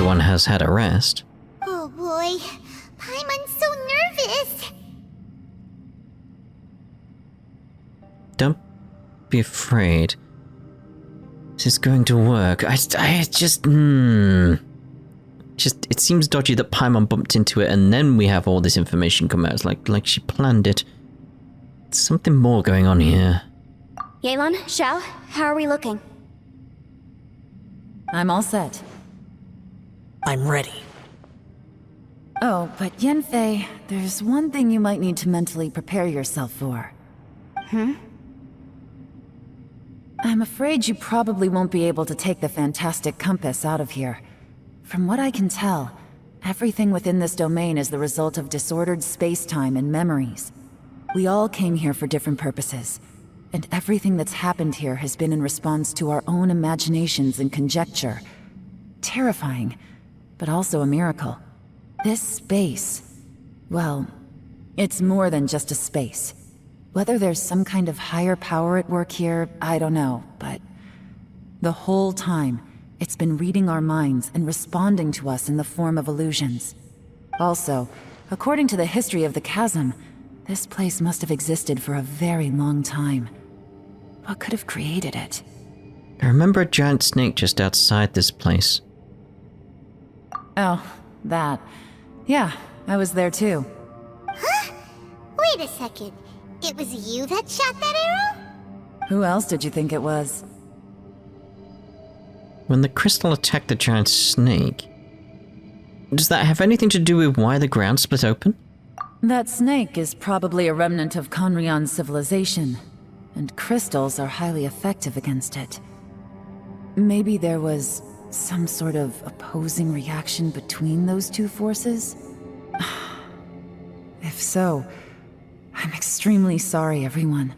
everyone has had a rest. Oh boy, Paimon's so nervous. Don't be afraid. This is going to work. It seems dodgy that Paimon bumped into it and then we have all this information come out. It's like she planned it. There's something more going on here. Yelan, Xiao, how are we looking? I'm all set. I'm ready. Oh, but Yanfei, there's one thing you might need to mentally prepare yourself for. I'm afraid you probably won't be able to take the fantastic compass out of here. From what I can tell, everything within this domain is the result of disordered space-time and memories. We all came here for different purposes, and everything that's happened here has been in response to our own imaginations and conjecture. Terrifying, but also a miracle. This space, well, it's more than just a space. Whether there's some kind of higher power at work here, I don't know, but the whole time, it's been reading our minds and responding to us in the form of illusions. Also, according to the history of the chasm, this place must have existed for a very long time. What could have created it? I remember a giant snake just outside this place. Oh, that. Yeah, I was there too. Huh? Wait a second. It was you that shot that arrow? Who else did you think it was? When the crystal attacked the giant snake, does that have anything to do with why the ground split open? That snake is probably a remnant of Conrion's civilization, and crystals are highly effective against it. Maybe there was some sort of opposing reaction between those two forces? If so, I'm extremely sorry, everyone.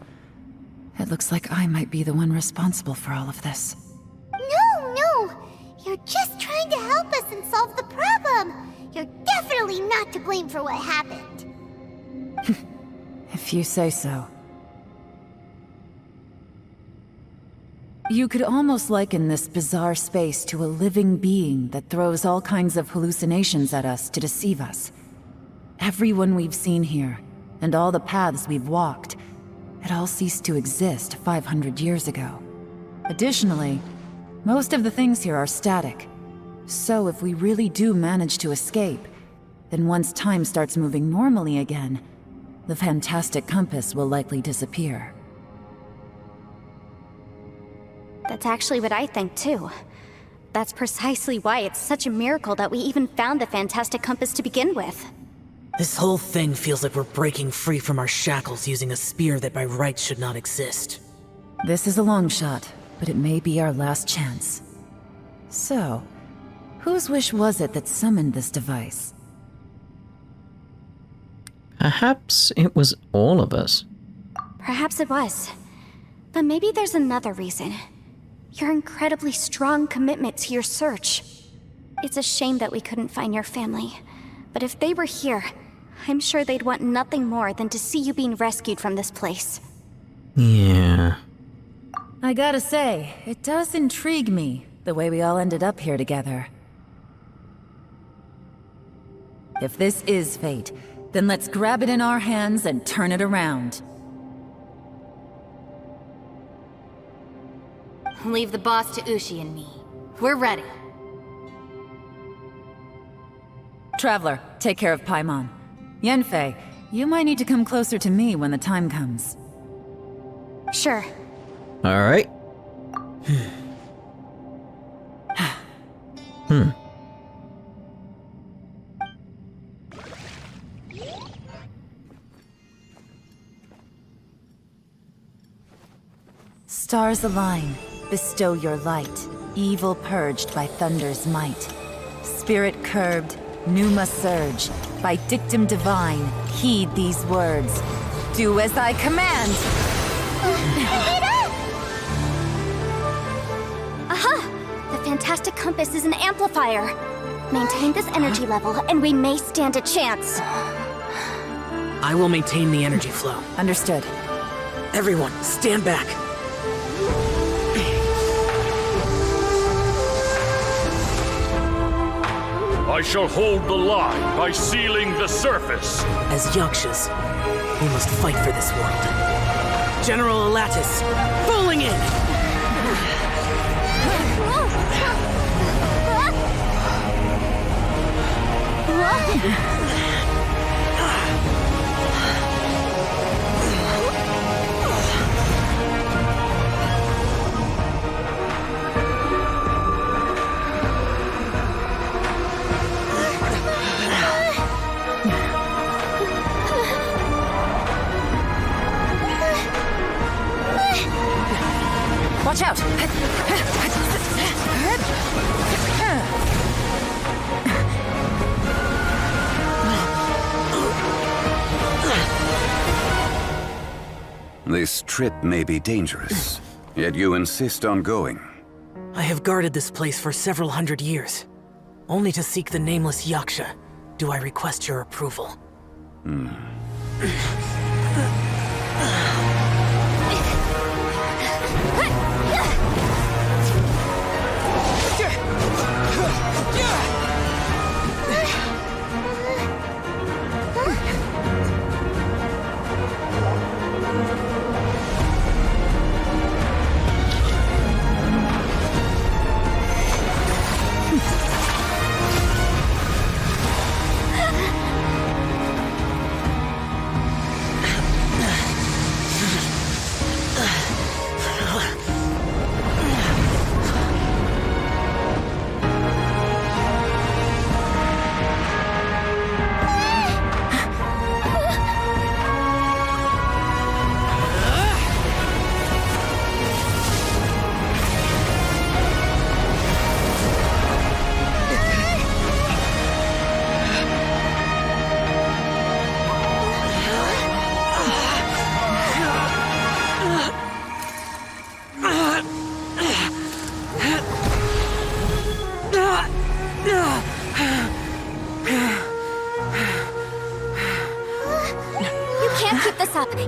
It looks like I might be the one responsible for all of this. No! You're just trying to help us and solve the problem! You're definitely not to blame for what happened. If you say so. You could almost liken this bizarre space to a living being that throws all kinds of hallucinations at us to deceive us. Everyone we've seen here, and all the paths we've walked, it all ceased to exist 500 years ago. Additionally, most of the things here are static. So if we really do manage to escape, then once time starts moving normally again, the fantastic compass will likely disappear. That's actually what I think too. That's precisely why it's such a miracle that we even found the fantastic compass to begin with. This whole thing feels like we're breaking free from our shackles using a spear that by rights should not exist. This is a long shot, but it may be our last chance. So, whose wish was it that summoned this device? Perhaps it was all of us. Perhaps it was. But maybe there's another reason. Your incredibly strong commitment to your search. It's a shame that we couldn't find your family. But if they were here, I'm sure they'd want nothing more than to see you being rescued from this place. Yeah. I gotta say, it does intrigue me, the way we all ended up here together. If this is fate, then let's grab it in our hands and turn it around. Leave the boss to Ushi and me. We're ready. Traveler, take care of Paimon. Yanfei, you might need to come closer to me when the time comes. Sure. Alright. Stars align, bestow your light, evil purged by thunder's might. Spirit curbed, pneuma surge, by dictum divine, heed these words. Do as I command! Aha! The fantastic compass is an amplifier. Maintain this energy level, and we may stand a chance. I will maintain the energy flow. Understood. Everyone, stand back. I shall hold the line by sealing the surface. As Yakshas, we must fight for this world. General Elatus, falling in! Watch out! This trip may be dangerous, yet you insist on going. I have guarded this place for several hundred years. Only to seek the nameless Yaksha do I request your approval.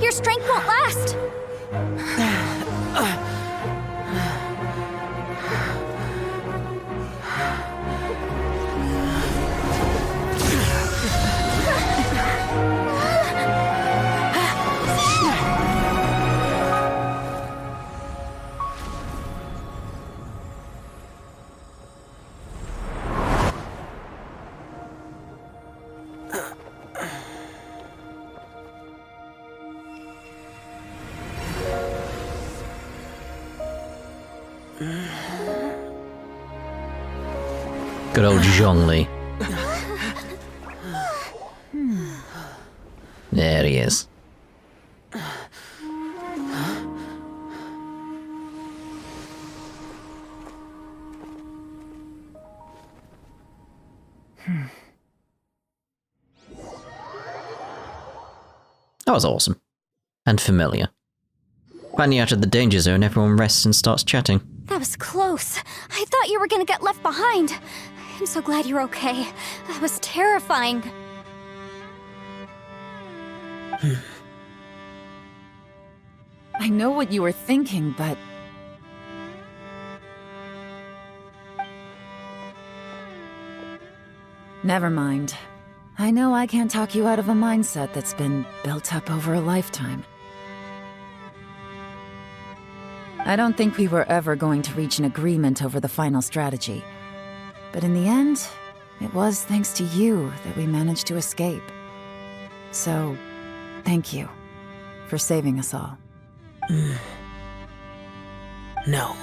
Your strength won't last! Good old Zhongli. There he is. That was awesome. And familiar. Finally out of the danger zone, everyone rests and starts chatting. That was close. I thought you were gonna get left behind. I'm so glad you're okay. That was terrifying. I know what you were thinking, but... Never mind. I know I can't talk you out of a mindset that's been built up over a lifetime. I don't think we were ever going to reach an agreement over the final strategy. But in the end, it was thanks to you that we managed to escape. So, thank you for saving us all. No.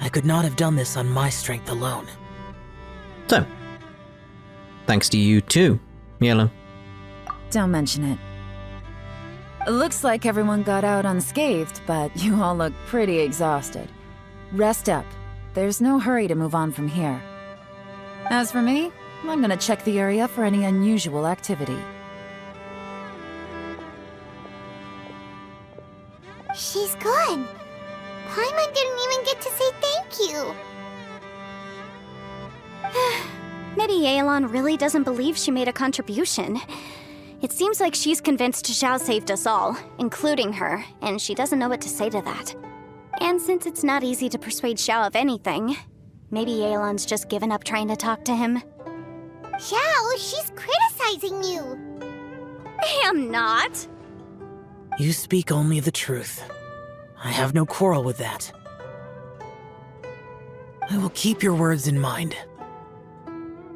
I could not have done this on my strength alone. So, thanks to you too, Yellow. Don't mention it. Looks like everyone got out unscathed, but you all look pretty exhausted. Rest up. There's no hurry to move on from here. As for me, I'm gonna check the area for any unusual activity. She's gone. Paimon didn't even get to say thank you. Maybe Yelan really doesn't believe she made a contribution. It seems like she's convinced Xiao saved us all, including her, and she doesn't know what to say to that. And since it's not easy to persuade Xiao of anything, maybe Yelan's just given up trying to talk to him. Xiao, she's criticizing you. I am not. You speak only the truth. I have no quarrel with that. I will keep your words in mind.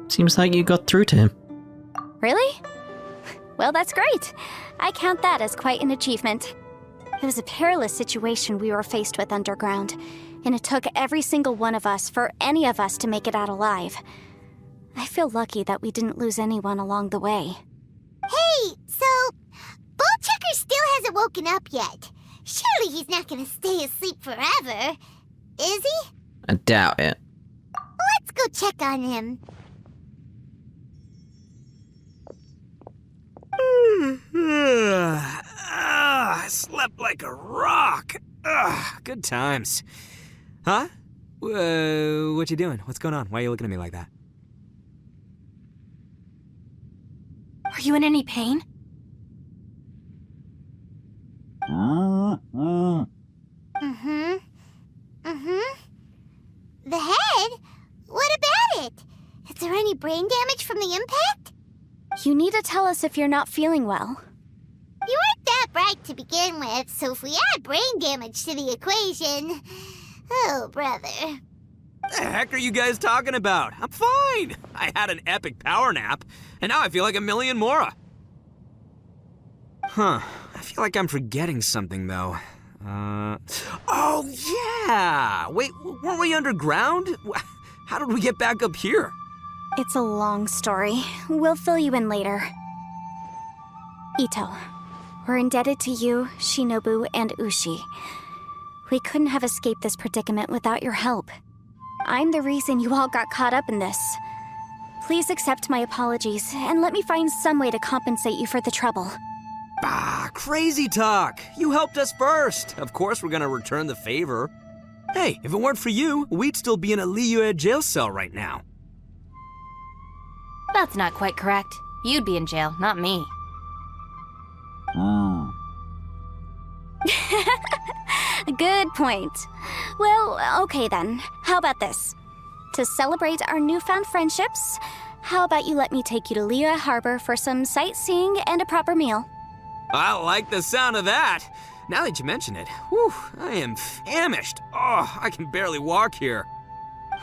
Seems like you got through to him. Really? Well, that's great. I count that as quite an achievement. It was a perilous situation we were faced with underground, and it took every single one of us for any of us to make it out alive. I feel lucky that we didn't lose anyone along the way. Hey, so Bullchecker still hasn't woken up yet. Surely he's not gonna stay asleep forever, is he? I doubt it. Let's go check on him. I slept like a rock. Good times. Huh? What you doing? What's going on? Why are you looking at me like that? Are you in any pain? The head? What about it? Is there any brain damage from the impact? You need to tell us if you're not feeling well. You weren't that bright to begin with, so if we add brain damage to the equation... Oh, brother. The heck are you guys talking about? I'm fine. I had an epic power nap, and now I feel like a million more. Huh. I feel like I'm forgetting something, though. Oh, yeah! Wait, weren't we underground? How did we get back up here? It's a long story. We'll fill you in later. Ito, we're indebted to you, Shinobu, and Ushi. We couldn't have escaped this predicament without your help. I'm the reason you all got caught up in this. Please accept my apologies, and let me find some way to compensate you for the trouble. Ah, crazy talk! You helped us first! Of course we're gonna return the favor. Hey, if it weren't for you, we'd still be in a Liyue jail cell right now. That's not quite correct. You'd be in jail, not me. Good point. Well, okay then. How about this? To celebrate our newfound friendships, how about you let me take you to Liyue Harbor for some sightseeing and a proper meal? I like the sound of that. Now that you mention it, whew, I am famished. Oh, I can barely walk here.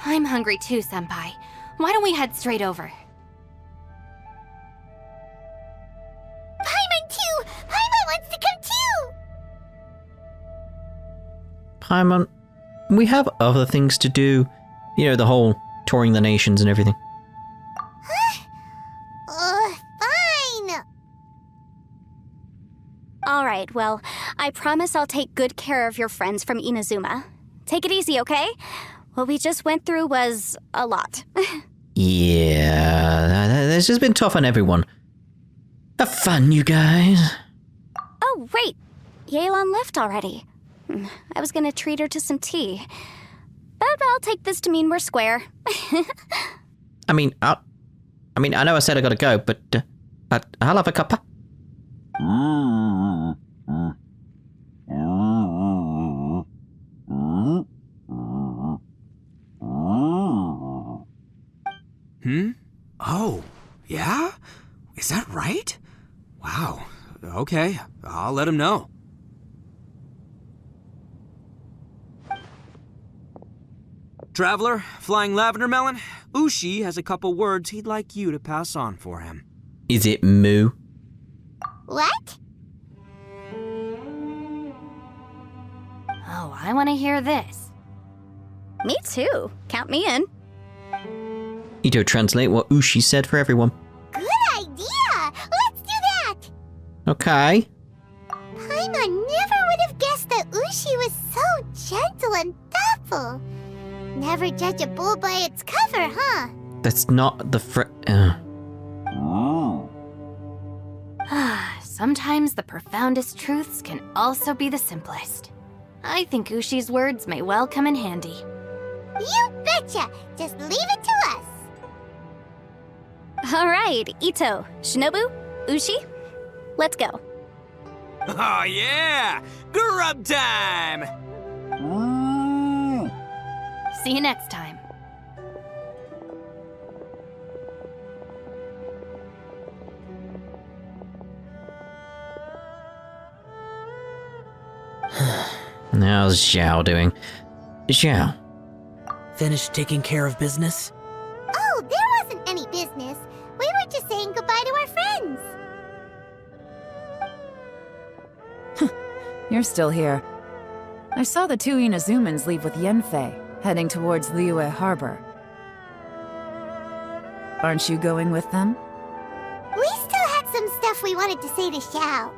I'm hungry too, Senpai. Why don't we head straight over? Paimon too! Paimon wants to come too! Paimon, we have other things to do. You know, the whole touring the nations and everything. Fine! Alright, well, I promise I'll take good care of your friends from Inazuma. Take it easy, okay? What we just went through was a lot. Yeah, this has been tough on everyone. Have fun, you guys. Oh, wait! Yelan left already. I was gonna treat her to some tea. But I'll take this to mean we're square. I mean, I know I said I gotta go, but I'll have a cuppa. Oh, yeah? Is that right? Wow. Okay, I'll let him know. Traveler, Flying Lavender Melon, Ushi has a couple words he'd like you to pass on for him. Is it Moo? What? Oh, I want to hear this. Me too. Count me in. Ito, translate what Ushi said for everyone. Good idea! Let's do that! Okay. Paimon never would have guessed that Ushi was so gentle and thoughtful. Never judge a bull by its cover, huh? That's not the Sometimes the profoundest truths can also be the simplest. I think Ushi's words may well come in handy. You betcha! Just leave it to us! Alright, Ito, Shinobu, Ushi, let's go. Oh yeah! Grub time! See you next time. How's Xiao doing? Xiao. Finished taking care of business? Oh, there wasn't any business. We were just saying goodbye to our friends. You're still here. I saw the two Inazumans leave with Yanfei, heading towards Liyue Harbor. Aren't you going with them? We still had some stuff we wanted to say to Xiao.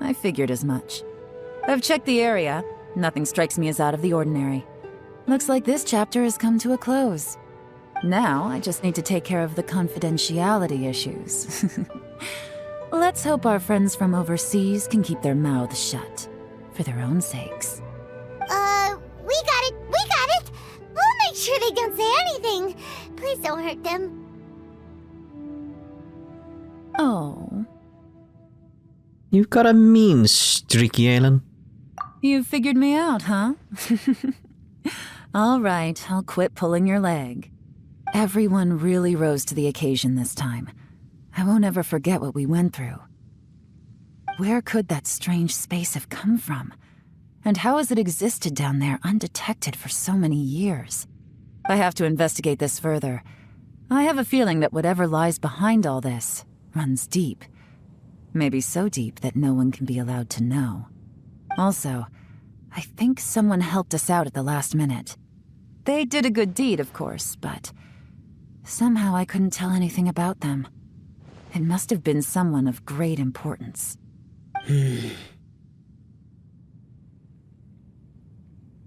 I figured as much. I've checked the area. Nothing strikes me as out of the ordinary. Looks like this chapter has come to a close. Now, I just need to take care of the confidentiality issues. Let's hope our friends from overseas can keep their mouths shut. For their own sakes. We got it! We'll make sure they don't say anything. Please don't hurt them. Oh. You've got a mean streak, Yalen. You figured me out, huh? All right, I'll quit pulling your leg. Everyone really rose to the occasion this time. I won't ever forget what we went through. Where could that strange space have come from? And how has it existed down there undetected for so many years? I have to investigate this further. I have a feeling that whatever lies behind all this runs deep. Maybe so deep that no one can be allowed to know. Also, I think someone helped us out at the last minute. They did a good deed, of course, but somehow I couldn't tell anything about them. It must have been someone of great importance.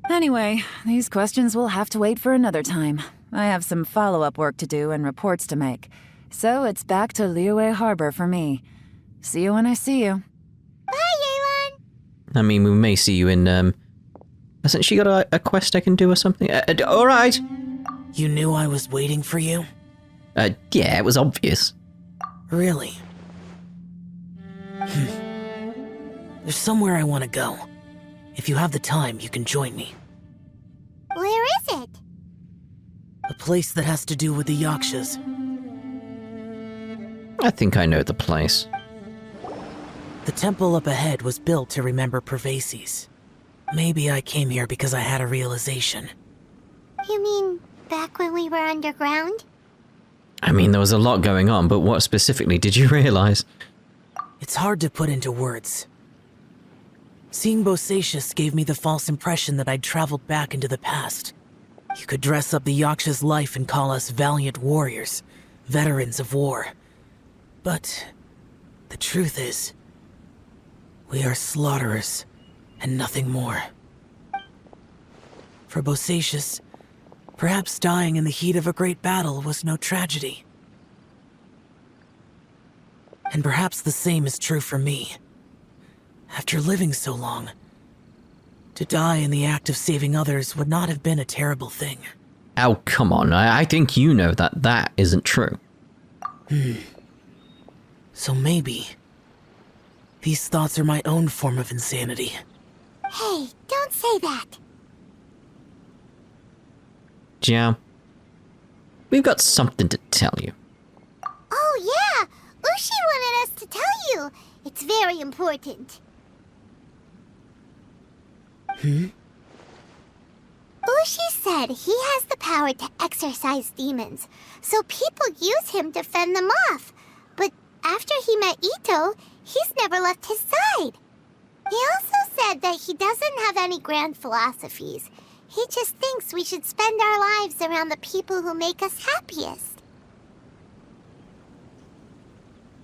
Anyway, these questions will have to wait for another time. I have some follow-up work to do and reports to make. So it's back to Liyue Harbor for me. See you when I see you. Bye, Yelan! I mean, we may see you in, Hasn't she got a quest I can do or something? Alright! You knew I was waiting for you? Yeah, it was obvious. Really? There's somewhere I want to go. If you have the time, you can join me. Where is it? A place that has to do with the Yakshas. I think I know the place. The temple up ahead was built to remember Pervases. Maybe I came here because I had a realization. You mean back when we were underground? I mean, there was a lot going on, but what specifically did you realize? It's hard to put into words. Seeing Bosacius gave me the false impression that I'd traveled back into the past. You could dress up the Yaksha's life and call us valiant warriors, veterans of war. But the truth is, we are slaughterers and nothing more. For Bosacius, perhaps dying in the heat of a great battle was no tragedy. And perhaps the same is true for me. After living so long, to die in the act of saving others would not have been a terrible thing. Oh, come on. I think you know that that isn't true. So maybe these thoughts are my own form of insanity. Hey, don't say that. Jiao, we've got something to tell you. Oh yeah! Ushi wanted us to tell you. It's very important. Ushi said he has the power to exorcise demons, so people use him to fend them off. But after he met Ito, he's never left his side. He also said that he doesn't have any grand philosophies. He just thinks we should spend our lives around the people who make us happiest.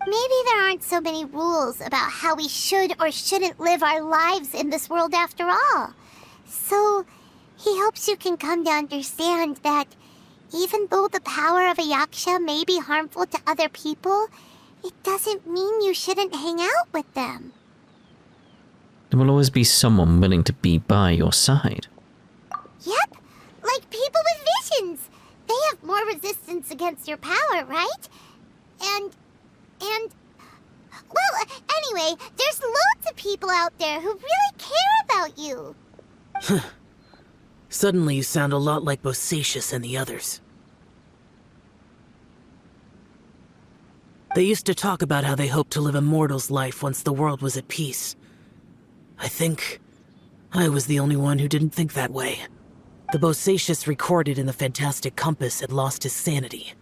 Maybe there aren't so many rules about how we should or shouldn't live our lives in this world after all. So, he hopes you can come to understand that even though the power of a Yaksha may be harmful to other people, it doesn't mean you shouldn't hang out with them. There will always be someone willing to be by your side. Yep, like people with visions. They have more resistance against your power, right? And... Well, anyway, there's loads of people out there who really care about you. Suddenly you sound a lot like Bosacius and the others. They used to talk about how they hoped to live a mortal's life once the world was at peace. I think I was the only one who didn't think that way. The Bosacius recorded in the Fantastic Compass had lost his sanity.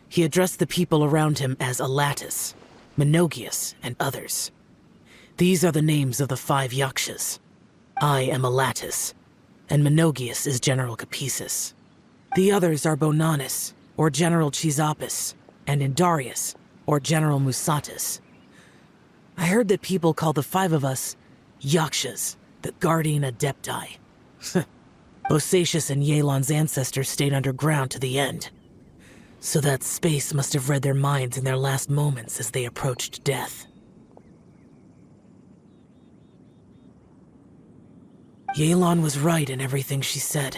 He addressed the people around him as Alatus, Menogius, and others. These are the names of the 5 Yakshas. I am Alatus, and Menogius is General Capisis. The others are Bonanis, or General Chizapis, and Indarius, or General Musatis. I heard that people call the 5 of us Yakshas, the Guardian Adepti. Bosacius and Yelan's ancestors stayed underground to the end. So that space must have read their minds in their last moments as they approached death. Yelan was right in everything she said.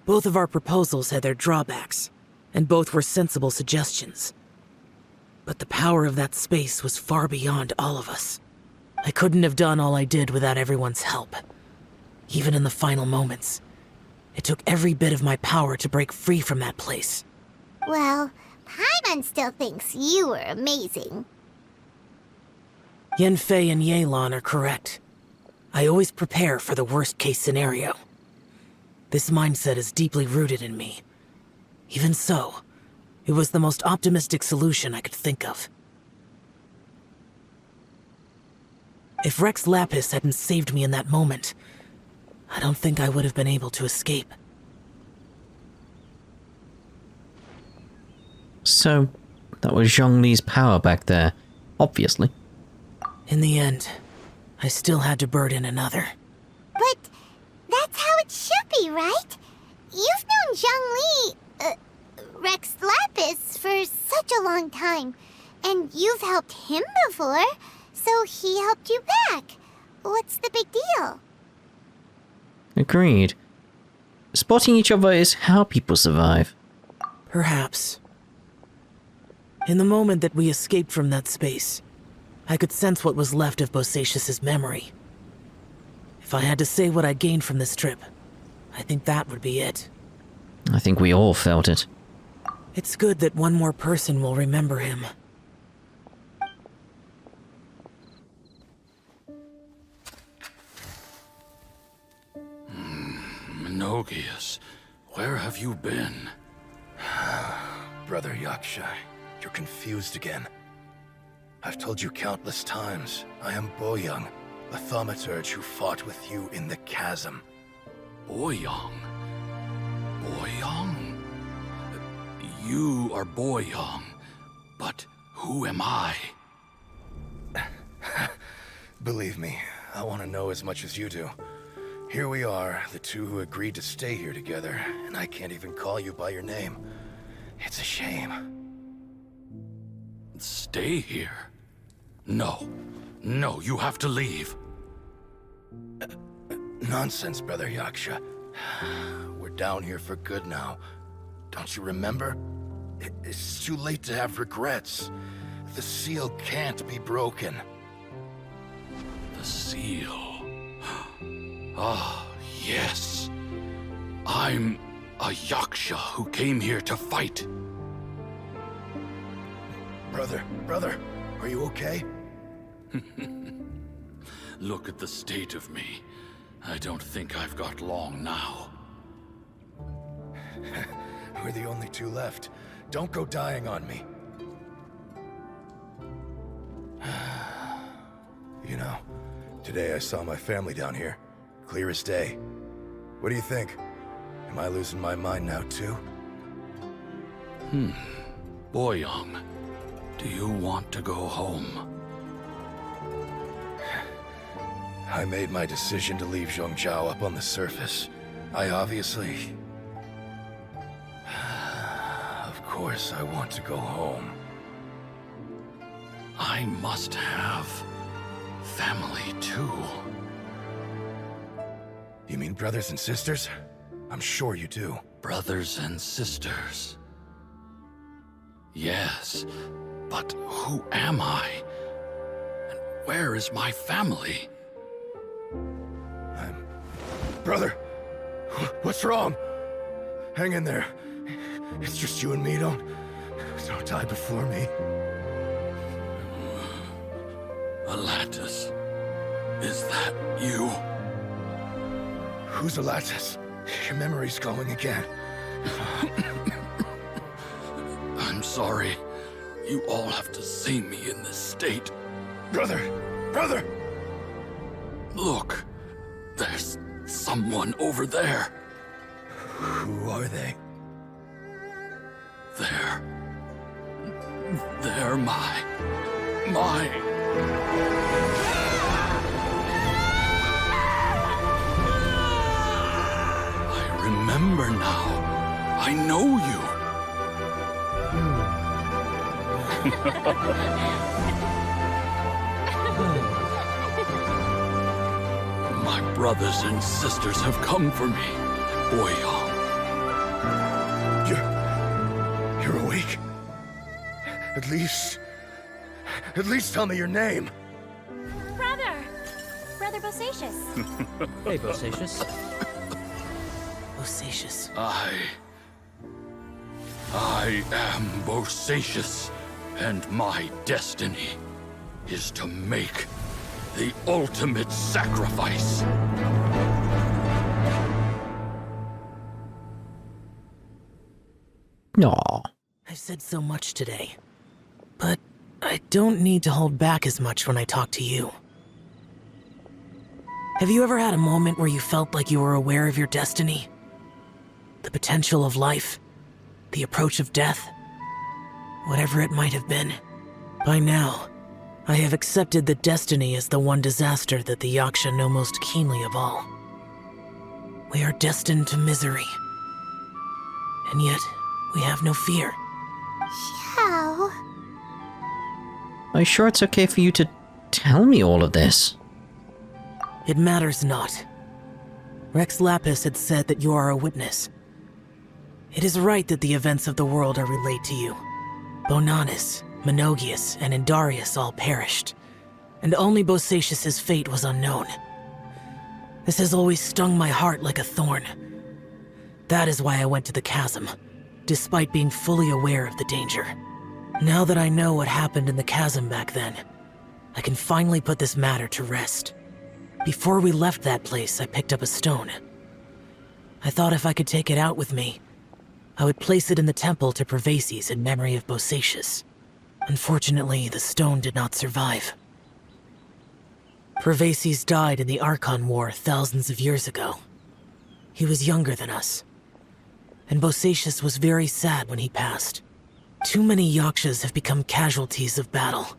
Both of our proposals had their drawbacks, and both were sensible suggestions. But the power of that space was far beyond all of us. I couldn't have done all I did without everyone's help. Even in the final moments, it took every bit of my power to break free from that place. Well, Paimon still thinks you were amazing. Yanfei and Yelan are correct. I always prepare for the worst-case scenario. This mindset is deeply rooted in me. Even so, it was the most optimistic solution I could think of. If Rex Lapis hadn't saved me in that moment, I don't think I would have been able to escape. So, that was Zhongli's power back there, obviously. In the end, I still had to burden another. But that's how it should be, right? You've known Zhongli, Rex Lapis, for such a long time. And you've helped him before, so he helped you back. What's the big deal? Agreed. Spotting each other is how people survive. Perhaps. In the moment that we escaped from that space, I could sense what was left of Bosacius's memory. If I had to say what I gained from this trip, I think that would be it. I think we all felt it. It's good that one more person will remember him. Menogius, where have you been? Brother Yaksha, you're confused again. I've told you countless times, I am Boyoung, the thaumaturge who fought with you in the chasm. Boyoung? Boyoung? You are Boyoung, but who am I? Believe me, I want to know as much as you do. Here we are, the two who agreed to stay here together, and I can't even call you by your name. It's a shame. Stay here? No. No, you have to leave. Nonsense, Brother Yaksha. We're down here for good now. Don't you remember? It's too late to have regrets. The seal can't be broken. The seal. Ah, yes. I'm a Yaksha who came here to fight. Brother, are you okay? Look at the state of me. I don't think I've got long now. We're the only two left. Don't go dying on me. You know, today I saw my family down here. Clear as day. What do you think? Am I losing my mind now too? Boyoung, do you want to go home? I made my decision to leave Zhongzhou up on the surface. I obviously... Of course I want to go home. I must have family too. You mean brothers and sisters? I'm sure you do. Brothers and sisters. Yes, but who am I? And where is my family? Brother! What's wrong? Hang in there. It's just you and me, don't die before me. Alatus. Is that you? Who's Alatus? Your memory's going again. I'm sorry. You all have to see me in this state. Brother! Brother! Look, there's someone over there. Who are they? They're my... I remember now. I know you. My brothers and sisters have come for me, Boyang. You're awake? At least tell me your name. Brother Bosacius. Hey, Bosacius. Bosacius. I am Bosacius, and my destiny is to make the ultimate sacrifice. Aw. I've said so much today, but I don't need to hold back as much when I talk to you. Have you ever had a moment where you felt like you were aware of your destiny? The potential of life? The approach of death? Whatever it might have been. By now, I have accepted that destiny is the one disaster that the Yaksha know most keenly of all. We are destined to misery. And yet, we have no fear. Xiao. Are you sure it's okay for you to tell me all of this? It matters not. Rex Lapis had said that you are a witness. It is right that the events of the world are relayed to you. Bonanis, Menogius, and Indarius all perished, and only Bosacius' fate was unknown. This has always stung my heart like a thorn. That is why I went to the chasm, despite being fully aware of the danger. Now that I know what happened in the chasm back then, I can finally put this matter to rest. Before we left that place, I picked up a stone. I thought if I could take it out with me, I would place it in the temple to Pervases in memory of Bosacius. Unfortunately, the stone did not survive. Pervases died in the Archon War thousands of years ago. He was younger than us, and Bosacius was very sad when he passed. Too many Yakshas have become casualties of battle.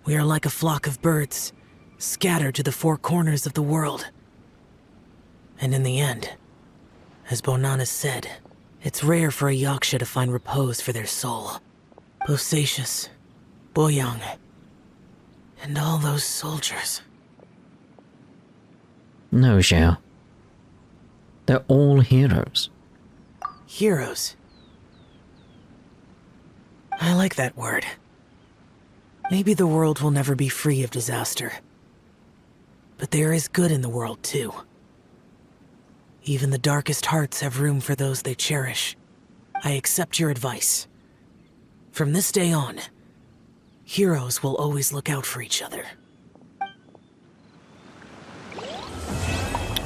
We are like a flock of birds, scattered to the four corners of the world. And in the end, as Bonanis said, it's rare for a Yaksha to find repose for their soul. Bosacius, Boyang, and all those soldiers. No, Xiao. They're all heroes. Heroes. I like that word. Maybe the world will never be free of disaster. But there is good in the world, too. Even the darkest hearts have room for those they cherish. I accept your advice. From this day on, heroes will always look out for each other.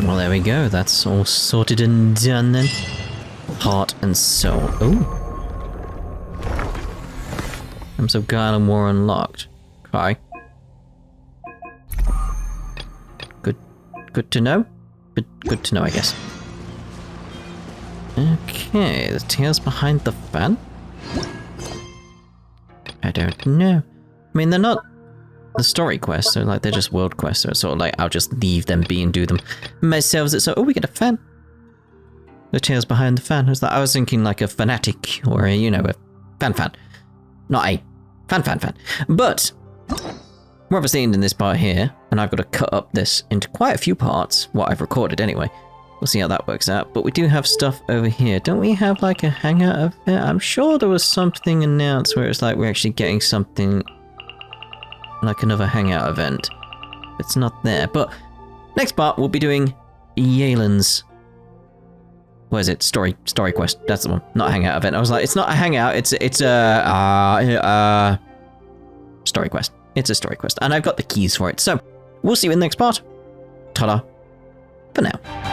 Well, there we go. That's all sorted and done then. Heart and soul. Ooh. Gems of Guile and War unlocked. Okay. Good to know. Good to know, I guess. Okay, the tales behind the fan? I don't know. I mean, they're not the story quests, so like they're just world quests, so it's sort of like I'll just leave them be and do them myself. So, oh, we get a fan. The tales behind the fan. I was thinking like a fanatic or a, you know, a fan. Not a fan. But we're obviously ending this part here, and I've got to cut up this into quite a few parts, what I've recorded anyway. We'll see how that works out. But we do have stuff over here. Don't we have like a hangout of it? I'm sure there was something announced where it's like we're actually getting something like another hangout event. It's not there. But next part, we'll be doing Yelan's... What is it? Story quest. That's the one. Not a hangout event. I was like, it's not a hangout. It's a story quest. It's a story quest. And I've got the keys for it. So we'll see you in the next part. Ta-da. For now.